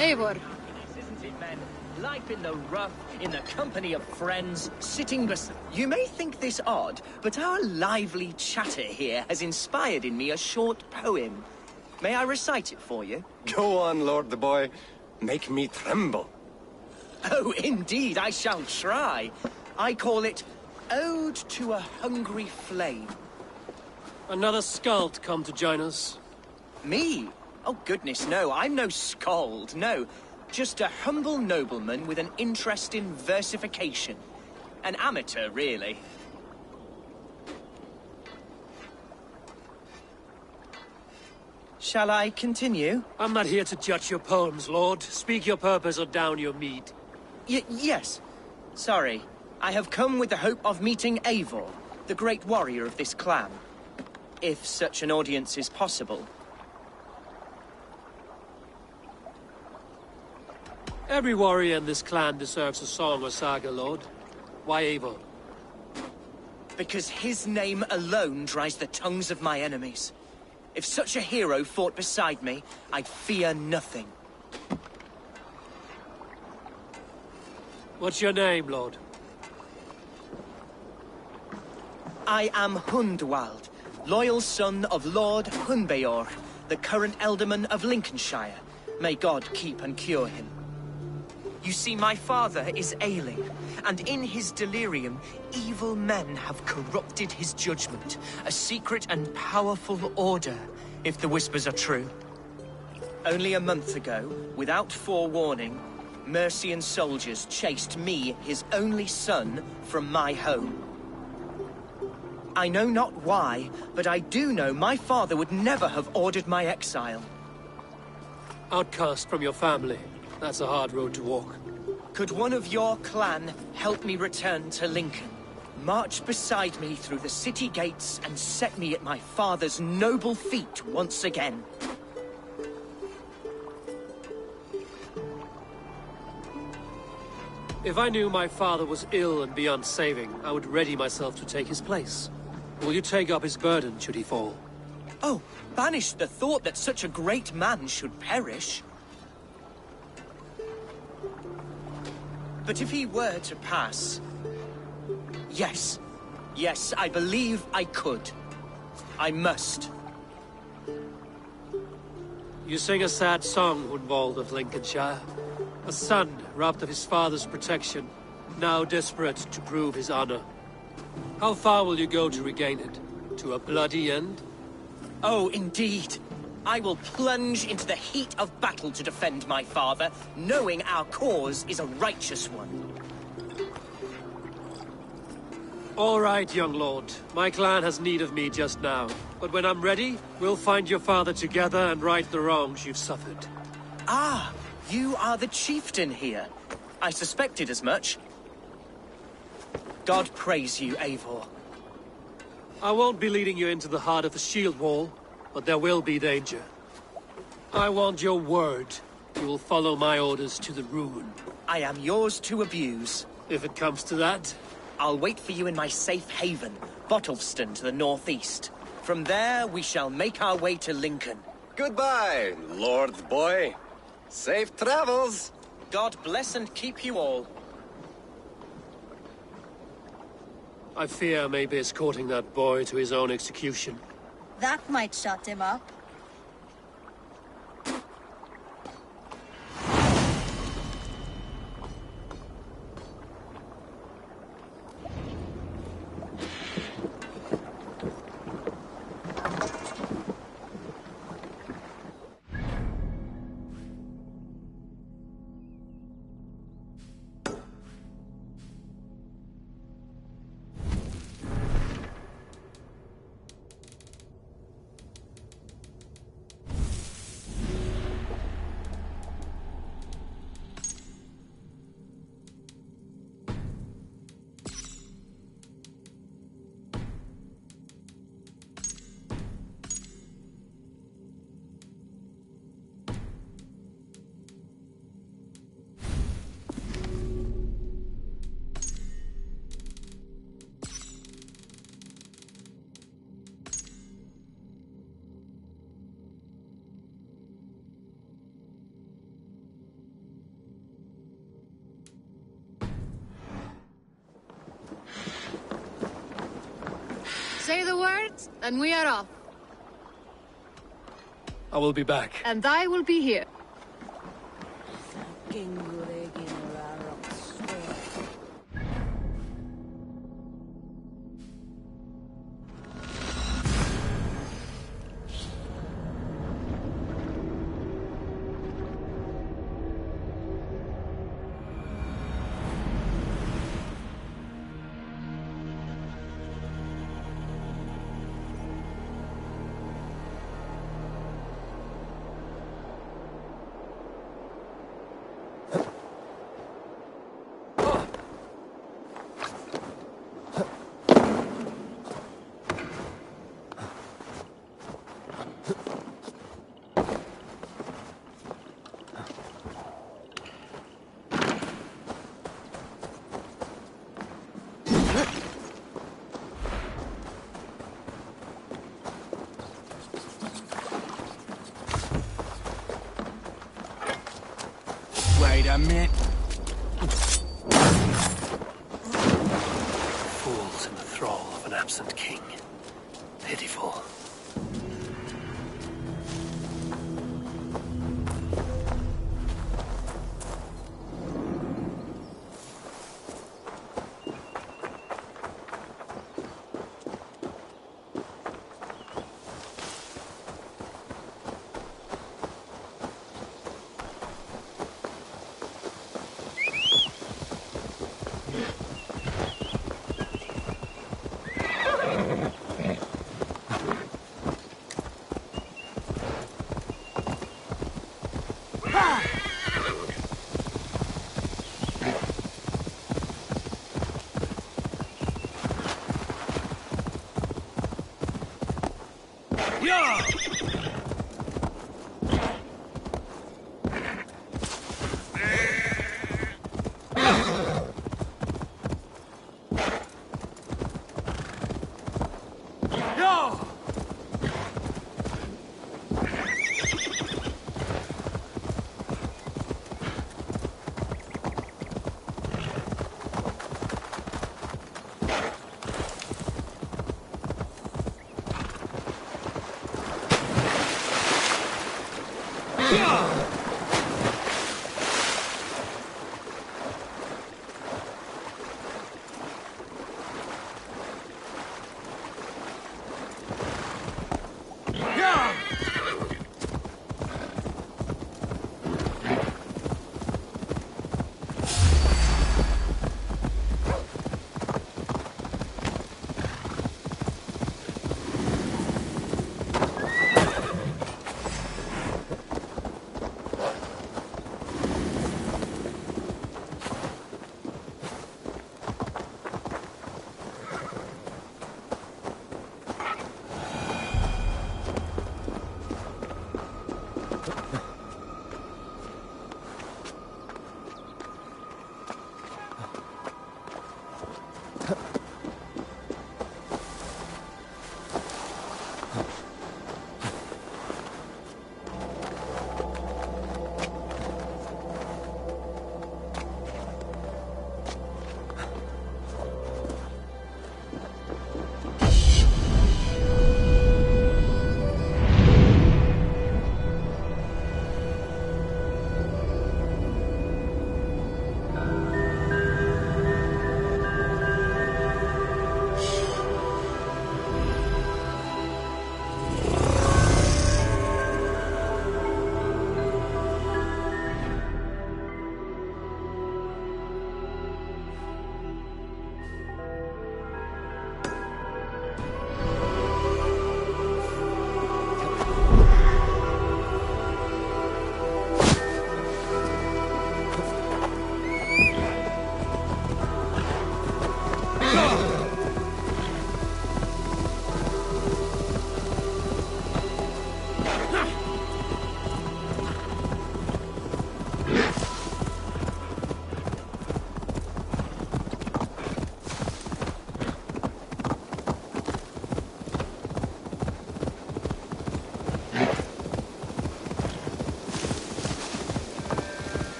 Eivor. Isn't it, men? Life in the rough, in the company of friends, sitting beside... You may think this odd, but our lively chatter here has inspired in me a short poem. May I recite it for you? Go on, Lord the Boy. Make me tremble. Oh, indeed, I shall try. I call it Ode to a Hungry Flame. Another skald come to join us. Me? Oh, goodness, no. I'm no skald, no. Just a humble nobleman with an interest in versification. An amateur, really. Shall I continue? I'm not here to judge your poems, Lord. Speak your purpose or down your mead. Yes. Sorry. I have come with the hope of meeting Eivor, the great warrior of this clan. If such an audience is possible. Every warrior in this clan deserves a song or saga, Lord. Why Eivor? Because his name alone dries the tongues of my enemies. If such a hero fought beside me, I'd fear nothing. What's your name, Lord? I am Hundwald, loyal son of Lord Hunbeor, the current Elderman of Lincolnshire. May God keep and cure him. You see, my father is ailing, and in his delirium, evil men have corrupted his judgment. A secret and powerful order, if the whispers are true. Only a month ago, without forewarning, Mercian soldiers chased me, his only son, from my home. I know not why, but I do know my father would never have ordered my exile. Outcast from your family. That's a hard road to walk. Could one of your clan help me return to Lincoln? March beside me through the city gates and set me at my father's noble feet once again. If I knew my father was ill and beyond saving, I would ready myself to take his place. Will you take up his burden should he fall? Oh, banish the thought that such a great man should perish. But if he were to pass... Yes, I believe I could. I must. You sing a sad song, Hundwald of Lincolnshire. A son robbed of his father's protection, now desperate to prove his honor. How far will you go to regain it? To a bloody end? Oh, indeed. I will plunge into the heat of battle to defend my father, knowing our cause is a righteous one. All right, young lord. My clan has need of me just now. But when I'm ready, we'll find your father together and right the wrongs you've suffered. Ah, you are the chieftain here. I suspected as much. God praise you, Eivor. I won't be leading you into the heart of the shield wall, but there will be danger. I want your word. You will follow my orders to the ruin. I am yours to abuse. If it comes to that. I'll wait for you in my safe haven, Bottleston to the northeast. From there, we shall make our way to Lincoln. Goodbye, Lord Boy. Safe travels. God bless and keep you all. I fear I may be escorting that boy to his own execution. That might shut him up. Say the words, and we are off. I will be back. And I will be here. Wait a minute. Fools in the thrall of an absent king. Pitiful.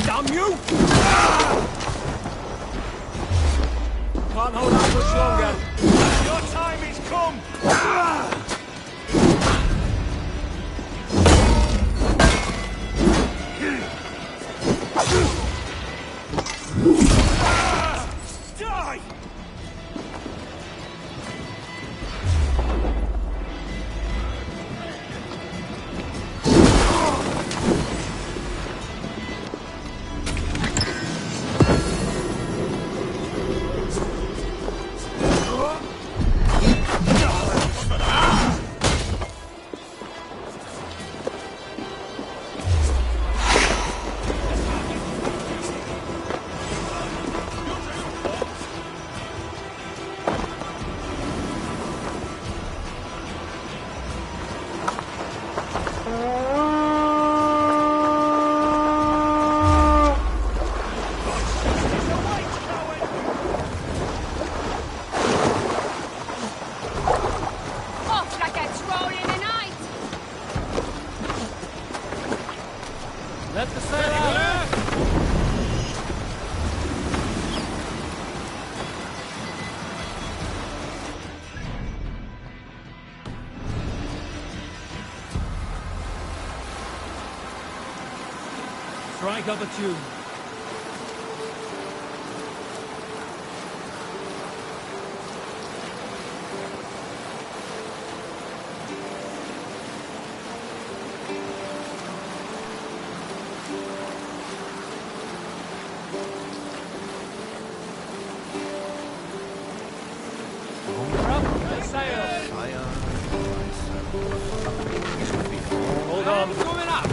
Damn you! Can't hold out much longer. Your time is come! Die! Off like a troll in the night! Let the sail out! Strike up a tune. Hold on. Coming up.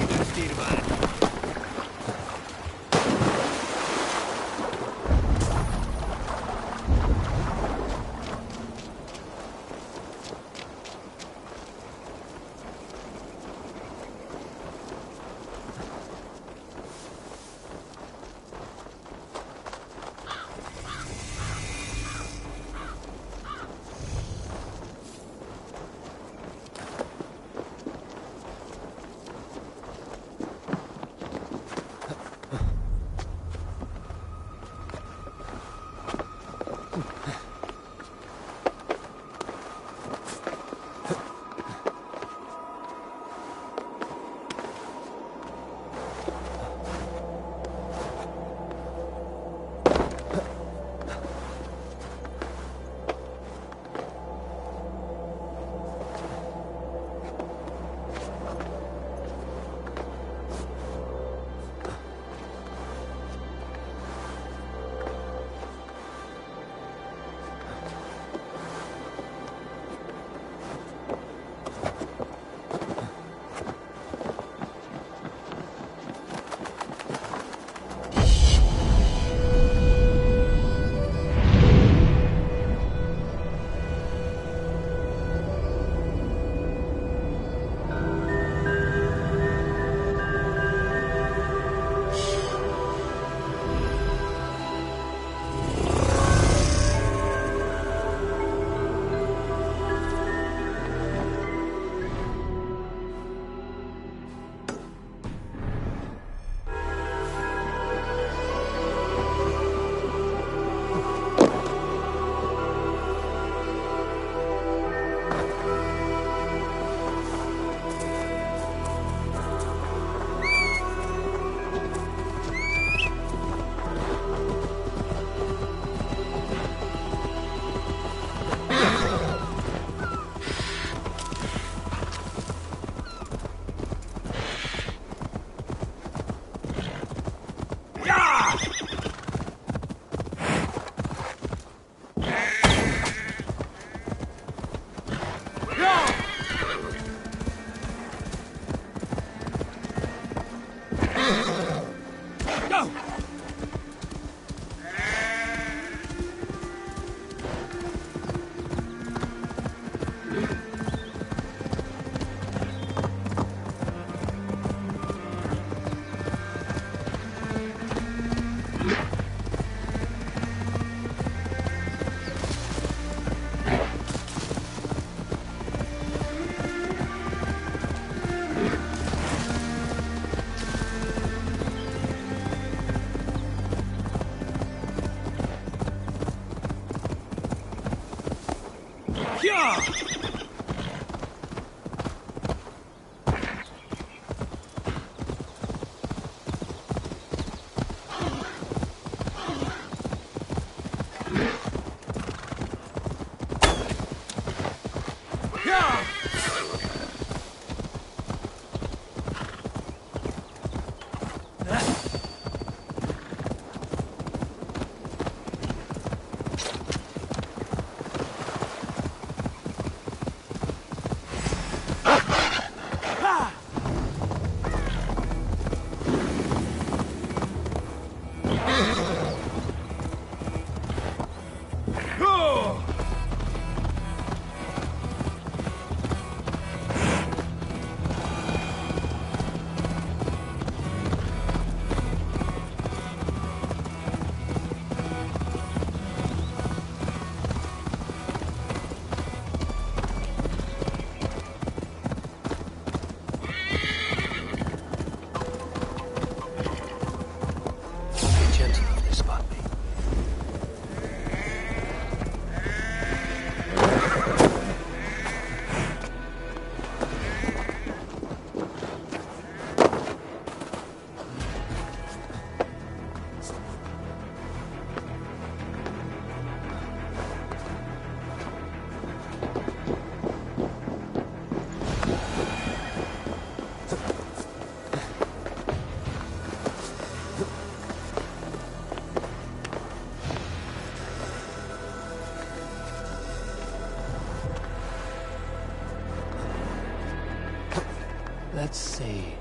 Let's see.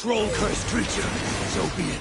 Troll-cursed creature. So be it.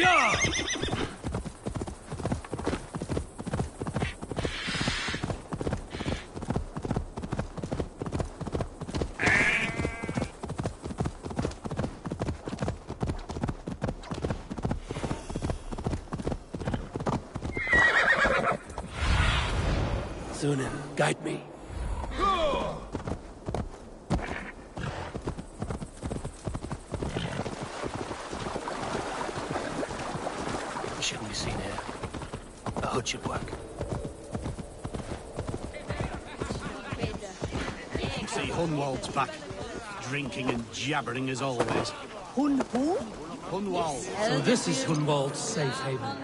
Yeah! Thunin, guide me. We shouldn't be seen here. A hood should work. See, Hunwald's back. Drinking and jabbering as always. Who? Hunwald. So this is Hunwald's safe haven.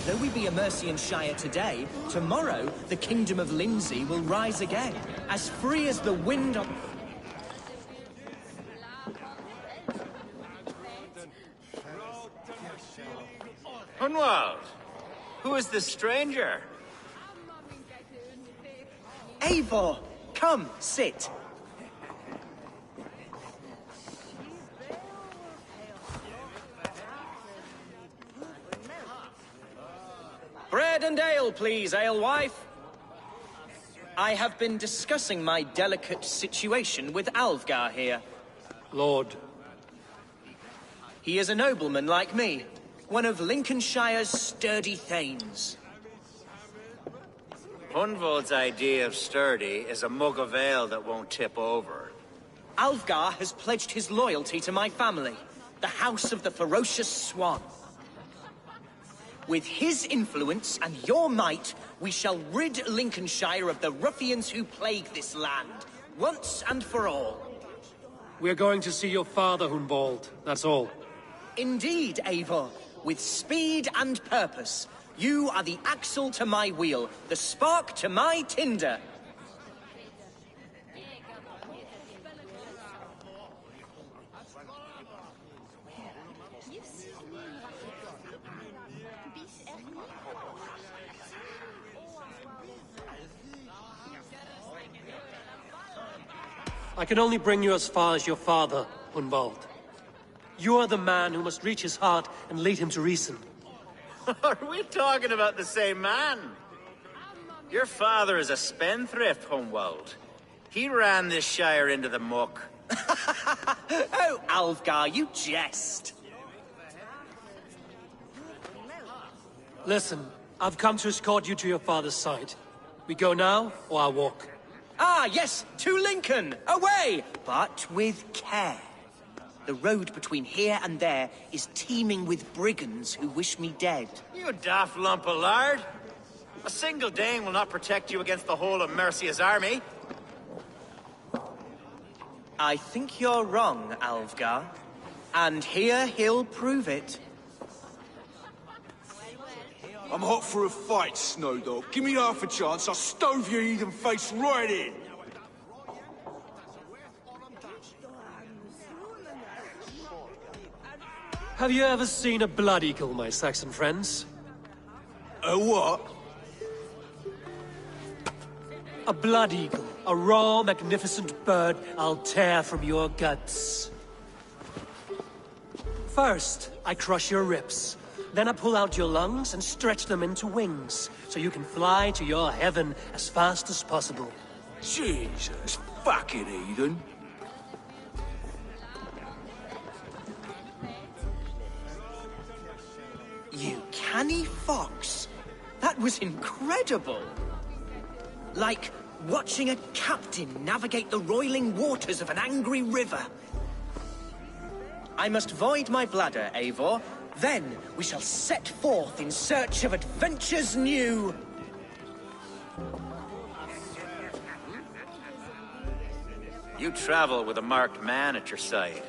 Though we be a Mercian Shire today, tomorrow the Kingdom of Lindsey will rise again, as free as the wind on... Hunwald, who is this stranger? Eivor, come, sit. Bread and ale, please, alewife. I have been discussing my delicate situation with Alfgar here. Lord, He is a nobleman like me, one of Lincolnshire's sturdy thanes. Hunwald's idea of sturdy is a mug of ale that won't tip over. Alfgar has pledged his loyalty to my family, the House of the Ferocious Swan. With his influence and your might, we shall rid Lincolnshire of the ruffians who plague this land, once and for all. we're going to see your father, Hunwald. That's all. Indeed, Eivor, with speed and purpose. You are the axle to my wheel, the spark to my tinder. I can only bring you as far as your father, Hunwald. You are the man who must reach his heart and lead him to reason. Are we talking about the same man? Your father is a spendthrift, Hunwald. He ran this shire into the muck. Oh, Alfgar, you jest. Listen, I've come to escort you to your father's side. We go now, or I walk? Ah, yes, to Lincoln! Away! But with care. The road between here and there is teeming with brigands who wish me dead. You daft lump of lard. A single Dane will not protect you against the whole of Mercia's army. I think you're wrong, Alfgar. And here he'll prove it. I'm hot for a fight, Snowdog. Give me half a chance, I'll stove your heathen face right in. Have you ever seen a blood eagle, my Saxon friends? A what? A blood eagle. A raw, magnificent bird I'll tear from your guts. First, I crush your ribs. Then I pull out your lungs and stretch them into wings, so you can fly to your heaven as fast as possible. Jesus, fucking heathen. You canny fox. That was incredible. Like watching a captain navigate the roiling waters of an angry river. I must void my bladder, Eivor. Then we shall set forth in search of adventures new. You travel with a marked man at your side.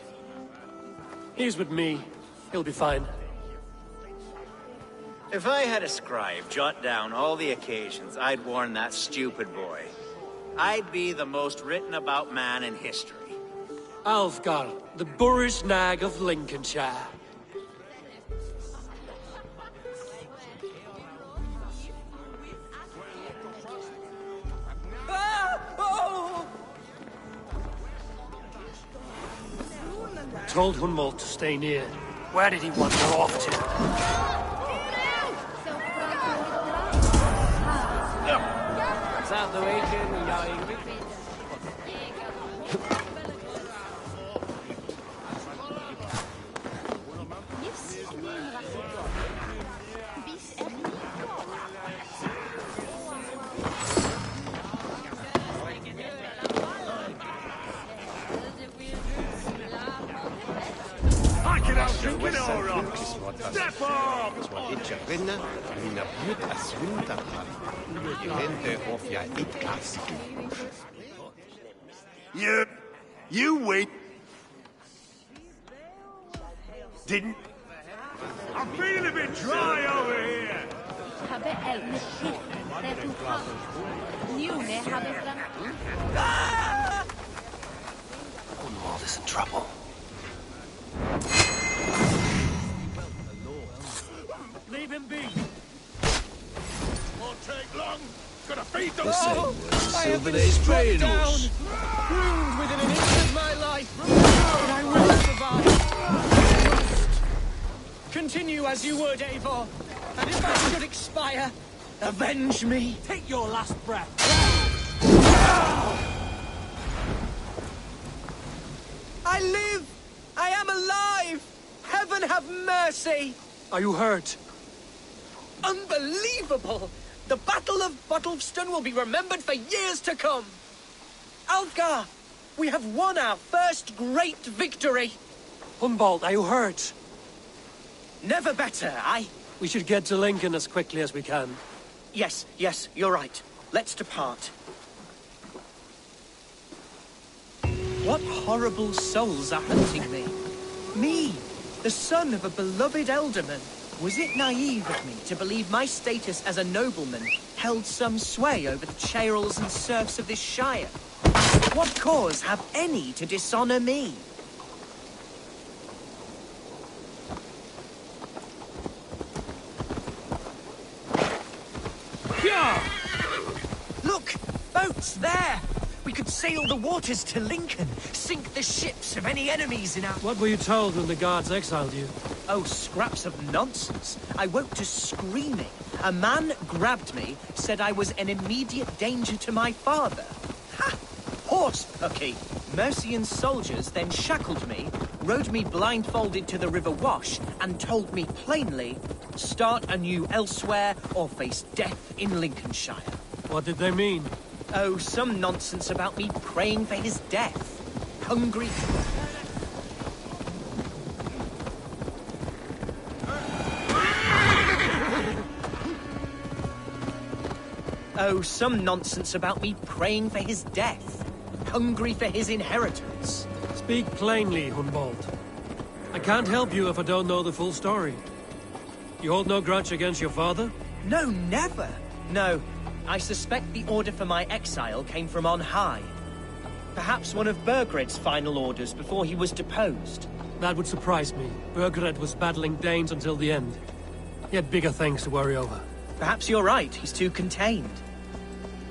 He's with me. He'll be fine. If I had a scribe jot down all the occasions I'd warn that stupid boy, I'd be the most written about man in history. Alfgar, the boorish nag of Lincolnshire. Ah! Oh! Told Hunwald to stay near. Where did he wander off to? I can outdrink it all right. Step up! You wait. Didn't. I'm feeling a bit dry over here. Cornwall is in trouble. Leave him be. Won't take long. Gonna feed them. I have been struck down, ruined within an inch of my life, but I will survive. Continue as you would, Eivor, and if I should expire, avenge me. Take your last breath. I live! I am alive! Heaven have mercy! Are you hurt? Unbelievable! The Battle of Bottleston will be remembered for years to come! Alfgar! We have won our first great victory! Hunwald, are you hurt? Never better, We should get to Lincoln as quickly as we can. Yes, you're right. Let's depart. What horrible souls are hunting me? Me, the son of a beloved elderman. Was it naive of me to believe my status as a nobleman held some sway over the churls and serfs of this shire? What cause have any to dishonor me? Look! Boats there! We could sail the waters to Lincoln, sink the ships of any enemies in our... What were you told when the guards exiled you? Oh, scraps of nonsense. I woke to screaming. A man grabbed me, said I was an immediate danger to my father. Ha! Horse pucky! Mercian soldiers then shackled me, rode me blindfolded to the River Wash, and told me plainly, start anew elsewhere or face death in Lincolnshire. What did they mean? Oh, some nonsense about me praying for his death. Hungry... Oh, some nonsense about me praying for his death. Hungry for his inheritance. Speak plainly, Hunwald. I can't help you if I don't know the full story. You hold no grudge against your father? No, never. No, I suspect the order for my exile came from on high. Perhaps one of Burgred's final orders before he was deposed. That would surprise me. Burgred was battling Danes until the end. He had bigger things to worry over. Perhaps you're right, he's too contained.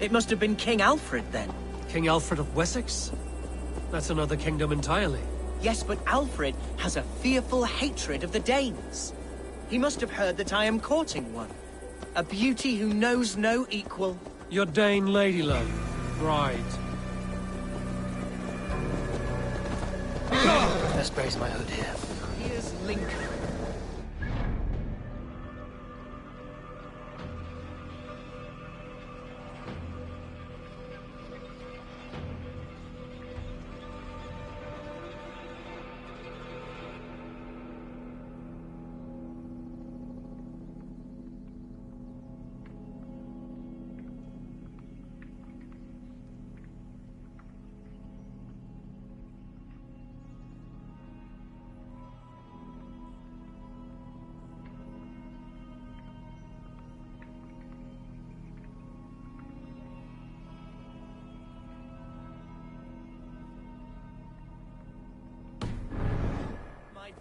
It must have been King Alfred, then. King Alfred of Wessex? That's another kingdom entirely. Yes, but Alfred has a fearful hatred of the Danes. He must have heard that I am courting one. A beauty who knows no equal. Your Dane ladylove. Right. Let's raise my hood here. Here's Lincoln.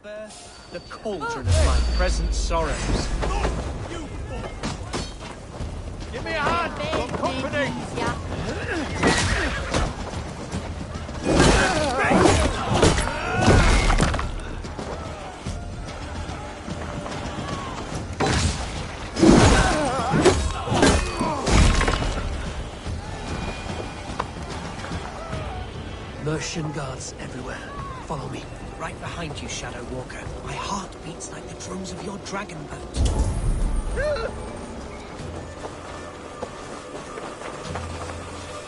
Birth, the cauldron of my present sorrows. Give me a hand! Got company! Persian guards everywhere. Follow me. Right behind you, Shadow Walker. My heart beats like the drums of your dragon boat.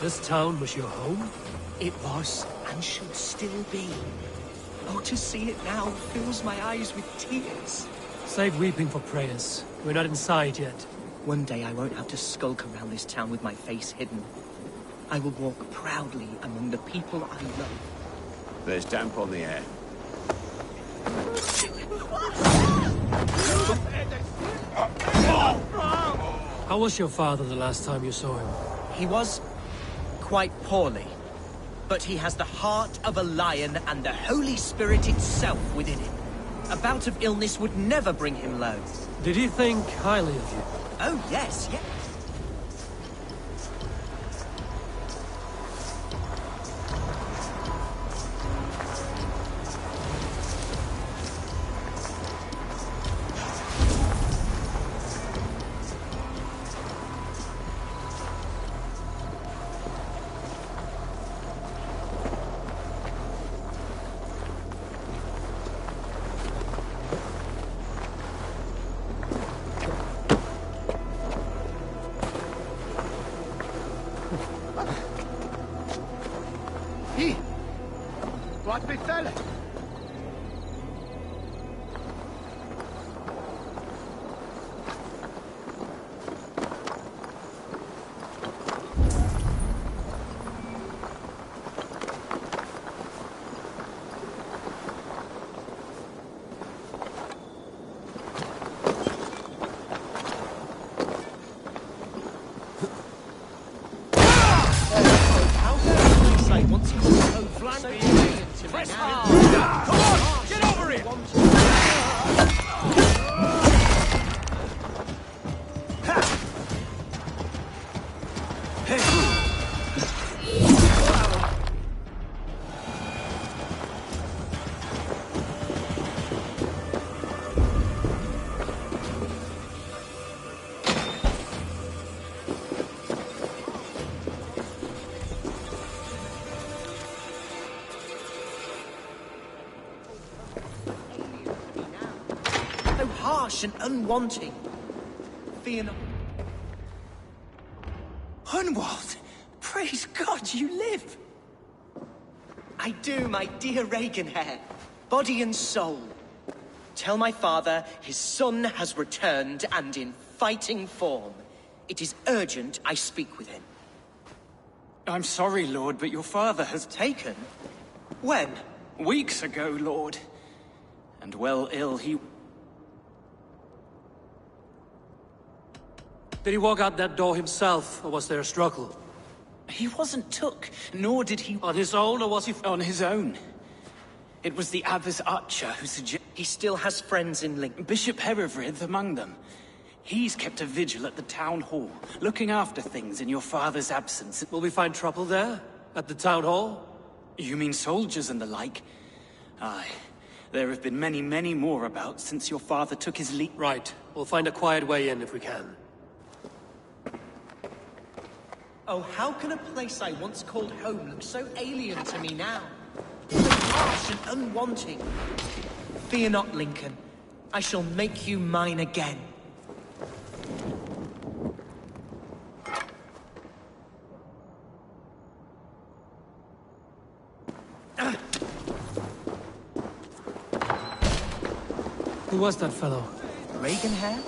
This town was your home? It was, and should still be. Oh, to see it now fills my eyes with tears. Save weeping for prayers. We're not inside yet. One day I won't have to skulk around this town with my face hidden. I will walk proudly among the people I love. There's damp on the air. How was your father the last time you saw him? He was quite poorly, but he has the heart of a lion and the Holy Spirit itself within him. A bout of illness would never bring him low. Did he think highly of you? Oh, yes, yes. What befell? Harsh and unwanting. Fear not. Hunwald! Praise God you live! I do, my dear Reaganhair. Body and soul. Tell my father his son has returned and in fighting form. It is urgent I speak with him. I'm sorry, Lord, but your father has... Taken? When? Weeks ago, Lord. And well ill he... Did he walk out that door himself, or was there a struggle? He wasn't took, nor did he... On his own, or was he... On his own. It was the Abbess Archer who suggested... He still has friends in Lincoln. Bishop Herewrith among them. He's kept a vigil at the town hall, looking after things in your father's absence. Will we find trouble there? At the town hall? You mean soldiers and the like? Aye. There have been many, many more about since your father took his leave. Right. We'll find a quiet way in if we can. Oh, how can a place I once called home look so alien to me now? So harsh and unwanting. Fear not, Lincoln. I shall make you mine again. Who was that fellow? Reaganhair?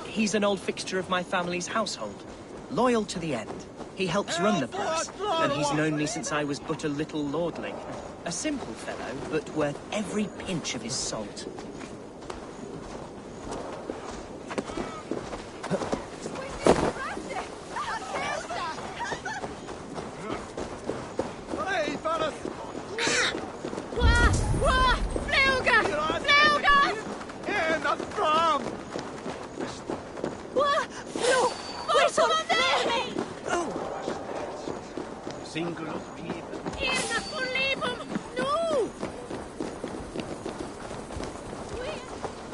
He's an old fixture of my family's household. Loyal to the end. He helps run the place, and he's known me since I was but a little lordling. A simple fellow, but worth every pinch of his salt.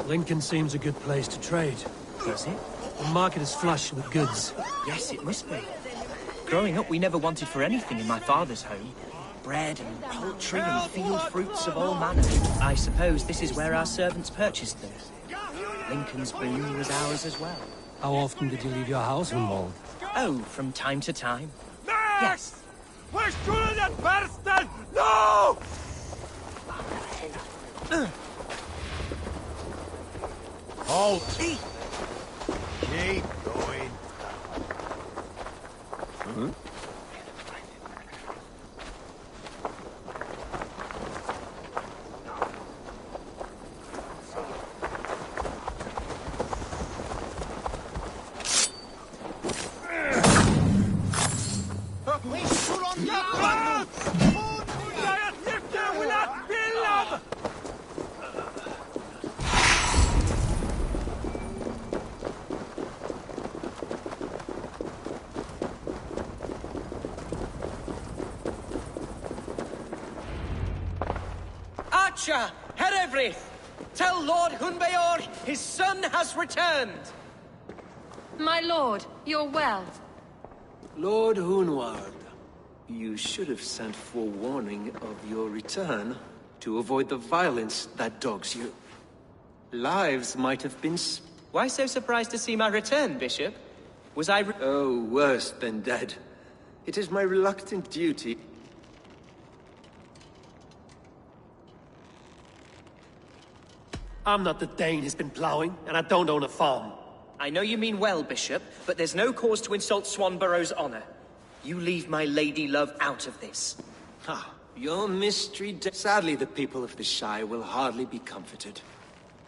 Lincoln seems a good place to trade. Does it? The market is flush with goods. Yes, it must be. Growing up, we never wanted for anything in my father's home. bread and poultry and field fruits of all manner. I suppose this is where our servants purchased them. Lincoln's boon was ours as well. How often did you leave your house, Hunwald? Oh, from time to time. Yes. We're shooting at Berston! No! Halt! Keep going. Archer, Herevri, tell Lord Hunbeor his son has returned. My lord, you're well. Lord Hunwald, you should have sent forewarning of your return to avoid the violence that dogs you. Lives might have been Why so surprised to see my return, Bishop? Was I oh, worse than dead. It is my reluctant duty. I'm not the Dane he's been plowing, and I don't own a farm. I know you mean well, Bishop, but there's no cause to insult Swanborough's honor. You leave my lady love out of this. Ah, your mystery. Sadly, the people of the Shire will hardly be comforted.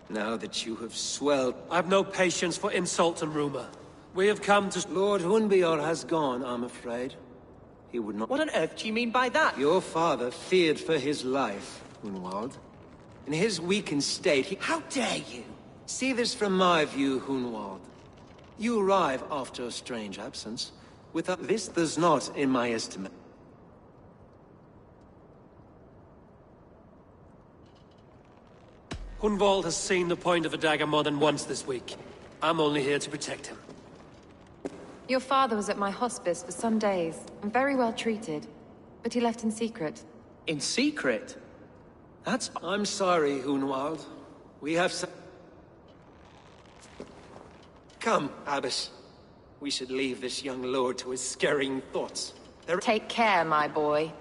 Now that you have swelled. I've no patience for insult and rumor. We have come to... Lord Hunbeor has gone, I'm afraid. He would not... What on earth do you mean by that? Your father feared for his life, Hunwald. In his weakened state, he... How dare you? See this from my view, Hunwald. You arrive after a strange absence. Without this does not, in my estimate. Hunwald has seen the point of a dagger more than once this week. I'm only here to protect him. Your father was at my hospice for some days, and very well treated. But he left in secret. In secret? That's... I'm sorry, Hunwald. We have some... Come, Abbess. We should leave this young lord to his scurrying thoughts. Take care, my boy.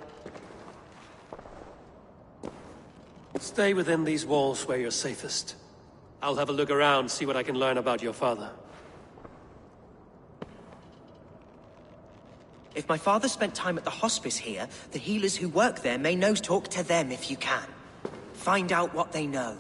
Stay within these walls where you're safest. I'll have a look around, see what I can learn about your father. If my father spent time at the hospice here, the healers who work there may know. Talk to them if you can. Find out what they know.